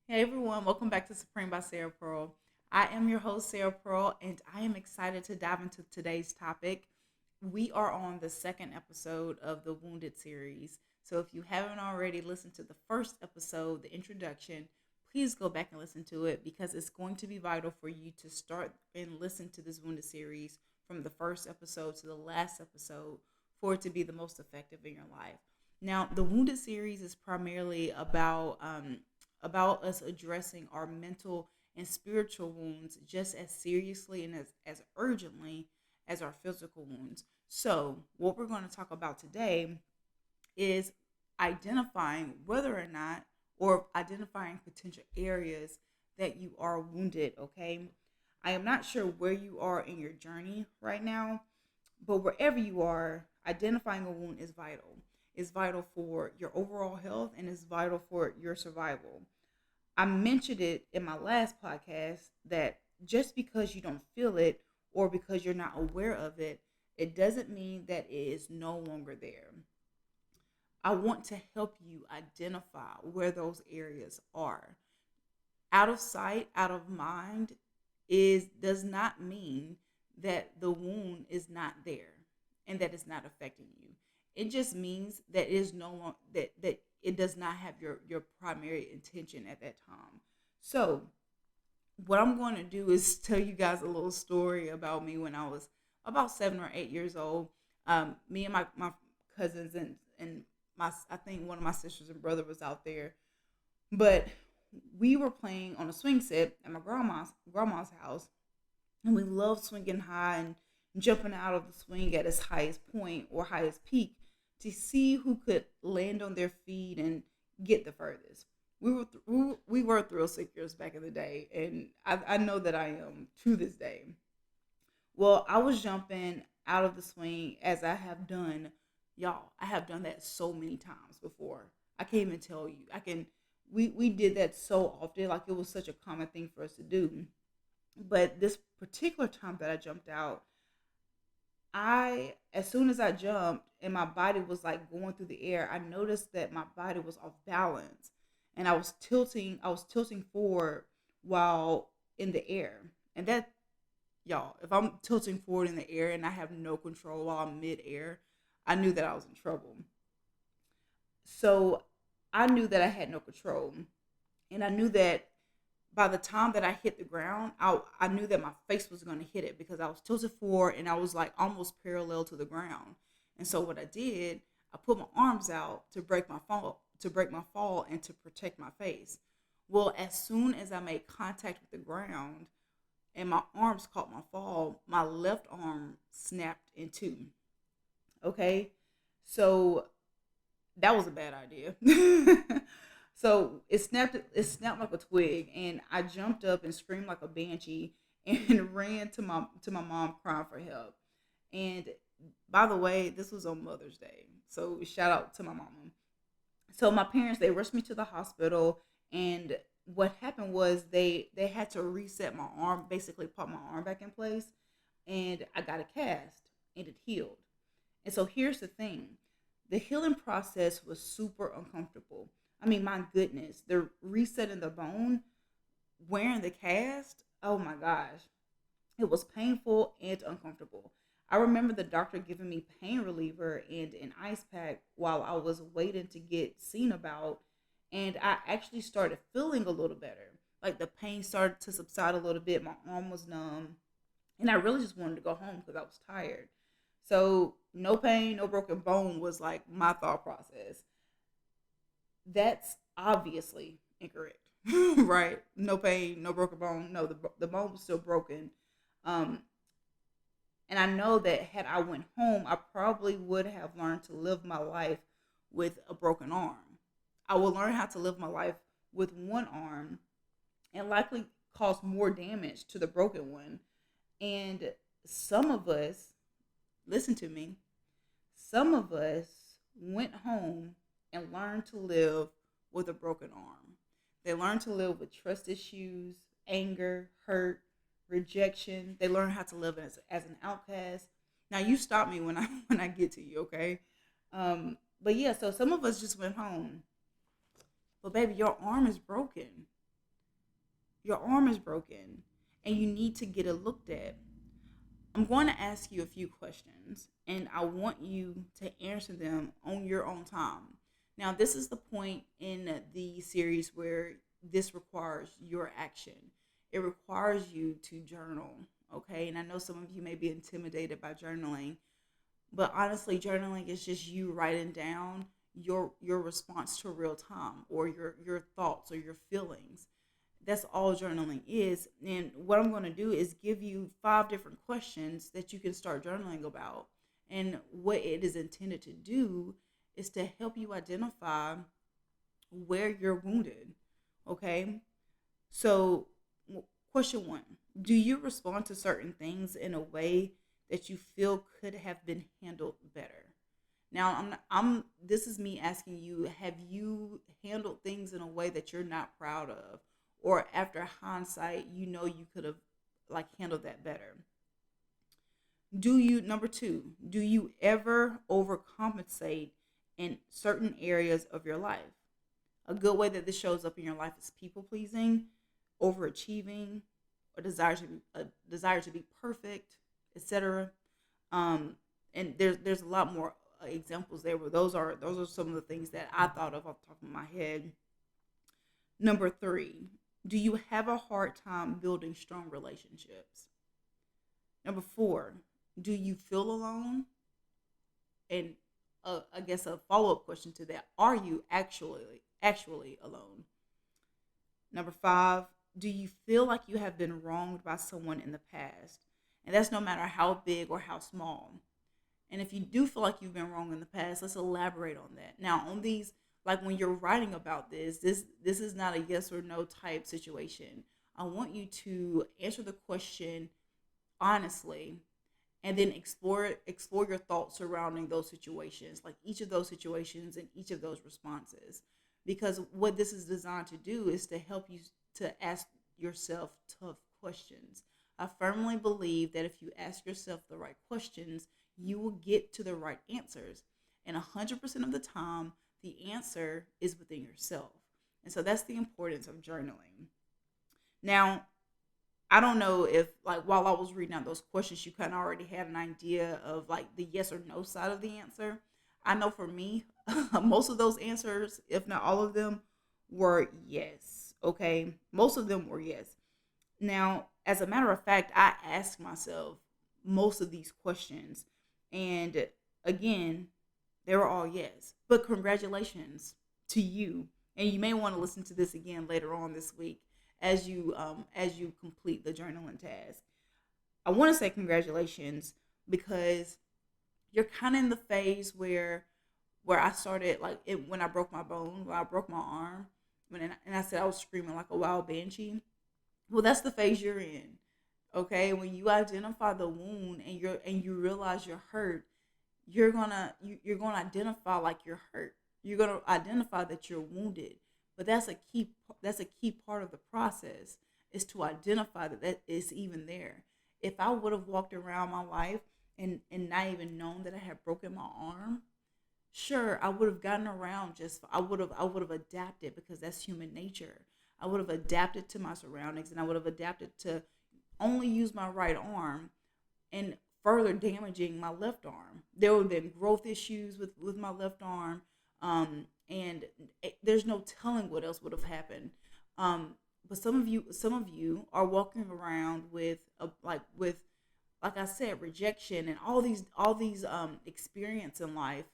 Hey everyone, welcome back to Supreme by Sarah Pearl. I am your host, Sarah Pearl, and I am excited to dive into today's topic. We are on the second episode of the Wounded series. So if you haven't already listened to the first episode, the introduction, please go back and listen to it because it's going to be vital for you to start and listen to this Wounded series from the first episode to the last episode for it to be the most effective in your life. Now, the Wounded series is primarily about us addressing our mental and spiritual wounds just as seriously and as urgently as our physical wounds. So, what we're going to talk about today is identifying whether or not, or identifying potential areas that you are wounded, okay? I am not sure where you are in your journey right now, but wherever you are, identifying a wound is vital. It's vital for your overall health and it's vital for your survival. I mentioned it in my last podcast that just because you don't feel it or because you're not aware of it, it doesn't mean that it is no longer there. I want to help you identify where those areas are. Out of sight, out of mind is does not mean that the wound is not there and that it's not affecting you. It just means that it is no longer that it does not have your primary intention at that time. So what I'm going to do is tell you guys a little story about me when I was about 7 or 8 years old. Me and my cousins and my I think one of my sisters and brother was out there, but we were playing on a swing set at my grandma's house, and we loved swinging high and jumping out of the swing at its highest point or highest peak to see who could land on their feet and get the furthest. We were thrill seekers back in the day, and I know that I am to this day. Well, I was jumping out of the swing as I have done, y'all. I have done that so many times before. I can't even tell you. I can. We did that so often, like it was such a common thing for us to do. But this particular time that I jumped out, as soon as I jumped and my body was like going through the air, I noticed that my body was off balance and I was tilting forward while in the air. And that, y'all, if I'm tilting forward in the air and I have no control while I'm mid-air, I knew that I was in trouble. So I knew that I had no control. And I knew that by the time that I hit the ground, I knew that my face was going to hit it because I was tilted forward and I was like almost parallel to the ground. And so what I did, I put my arms out to break my fall and to protect my face. Well, as soon as I made contact with the ground and my arms caught my fall, my left arm snapped in two. Okay? So that was a bad idea. So it snapped like a twig, and I jumped up and screamed like a banshee and ran to my mom crying for help. And by the way, this was on Mother's Day, so shout out to my mama. So my parents, they rushed me to the hospital, and what happened was they had to reset my arm, basically put my arm back in place, and I got a cast, and it healed. And so here's the thing, the healing process was super uncomfortable. I mean, my goodness, the resetting the bone, wearing the cast, oh my gosh, it was painful and uncomfortable. I remember the doctor giving me pain reliever and an ice pack while I was waiting to get seen about, and I actually started feeling a little better. Like the pain started to subside a little bit, my arm was numb, and I really just wanted to go home because I was tired. So no pain, no broken bone was like my thought process. That's obviously incorrect, right? No pain, no broken bone. No, the bone was still broken. Um, and I know that had I went home, I probably would have learned to live my life with a broken arm. I will learn how to live my life with one arm and likely cause more damage to the broken one. And some of us, listen to me, some of us went home and learned to live with a broken arm. They learned to live with trust issues, anger, hurt, rejection. They learned how to live as an outcast. Now you stop me when I when I get to you, okay? But yeah, so some of us just went home. But baby, your arm is broken. Your arm is broken and you need to get it looked at. I'm going to ask you a few questions and I want you to answer them on your own time. Now, this is the point in the series where this requires your action. It requires you to journal, okay? And I know some of you may be intimidated by journaling, but honestly, journaling is just you writing down your response to real time, or your thoughts or your feelings. That's all journaling is. And what I'm going to do is give you 5 different questions that you can start journaling about. And what it is intended to do is to help you identify where you're wounded. Okay? So, question 1: do you respond to certain things in a way that you feel could have been handled better? Now, I'm this is me asking you, have you handled things in a way that you're not proud of, or after hindsight, you could have like handled that better? Do you Number 2, do you ever overcompensate in certain areas of your life? A good way that this shows up in your life is people pleasing, overachieving, a desire to be perfect, etc. And there's a lot more examples there, but those are some of the things that I thought of off the top of my head. Number 3, do you have a hard time building strong relationships? Number 4, do you feel alone? And I guess a follow up question to that: are you actually alone? Number 5, do you feel like you have been wronged by someone in the past? And that's no matter how big or how small. And if you do feel like you've been wrong in the past, let's elaborate on that. Now, on these, like when you're writing about this is not a yes or no type situation. I want you to answer the question honestly, and then explore your thoughts surrounding those situations, like each of those situations and each of those responses. Because what this is designed to do is to help you to ask yourself tough questions. I firmly believe that if you ask yourself the right questions, you will get to the right answers. And 100% of the time, the answer is within yourself. And so that's the importance of journaling. Now, I don't know if, like, while I was reading out those questions, you kind of already had an idea of like the yes or no side of the answer. I know for me, most of those answers, if not all of them, were yes. Okay, most of them were yes. Now, as a matter of fact, I asked myself most of these questions, and again, they were all yes. But congratulations to you, and you may want to listen to this again later on this week as you complete the journaling task. I want to say congratulations because you're kind of in the phase where I started like it when I broke my bone, when I broke my arm, and I said I was screaming like a wild banshee. Well, that's the phase you're in. Okay, when you identify the wound and you realize you're hurt, you're gonna identify like you're hurt. You're gonna identify that you're wounded. But that's a key part of the process, is to identify that is even there. If I would have walked around my life and not even known that I had broken my arm, sure, I would have gotten around, just I would have adapted, because that's human nature. I would have adapted to my surroundings, and I would have adapted to only use my right arm, and further damaging my left arm. There would have been growth issues with my left arm, and there's no telling what else would have happened. But some of you are walking around with like I said, rejection and all these experiences in life,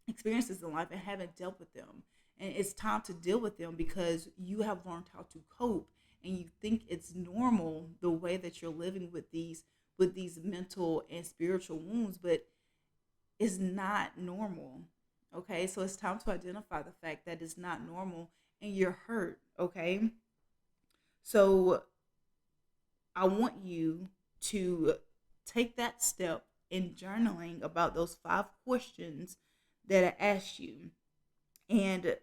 and haven't dealt with them. And it's time to deal with them, because you have learned how to cope, and you think it's normal the way that you're living with these mental and spiritual wounds, but it's not normal. Okay? So it's time to identify the fact that it's not normal and you're hurt, okay? So I want you to take that step in journaling about those 5 questions that I asked you. And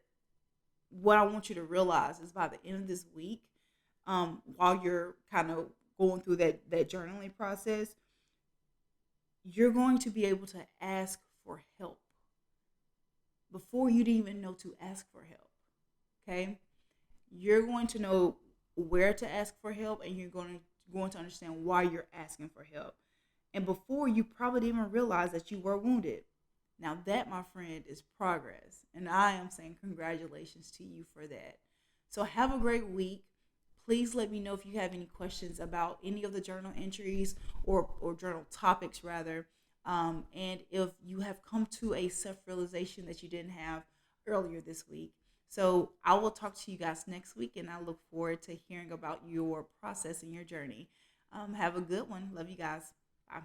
what I want you to realize is, by the end of this week, while you're kind of going through that journaling process, you're going to be able to ask for help before you'd even know to ask for help. Okay? You're going to know where to ask for help, and you're going to understand why you're asking for help. And before, you probably didn't even realize that you were wounded. Now that, my friend, is progress, and I am saying congratulations to you for that. So have a great week. Please let me know if you have any questions about any of the journal entries, or journal topics rather. And if you have come to a self realization that you didn't have earlier this week. So I will talk to you guys next week, and I look forward to hearing about your process and your journey. Have a good one. Love you guys. Bye.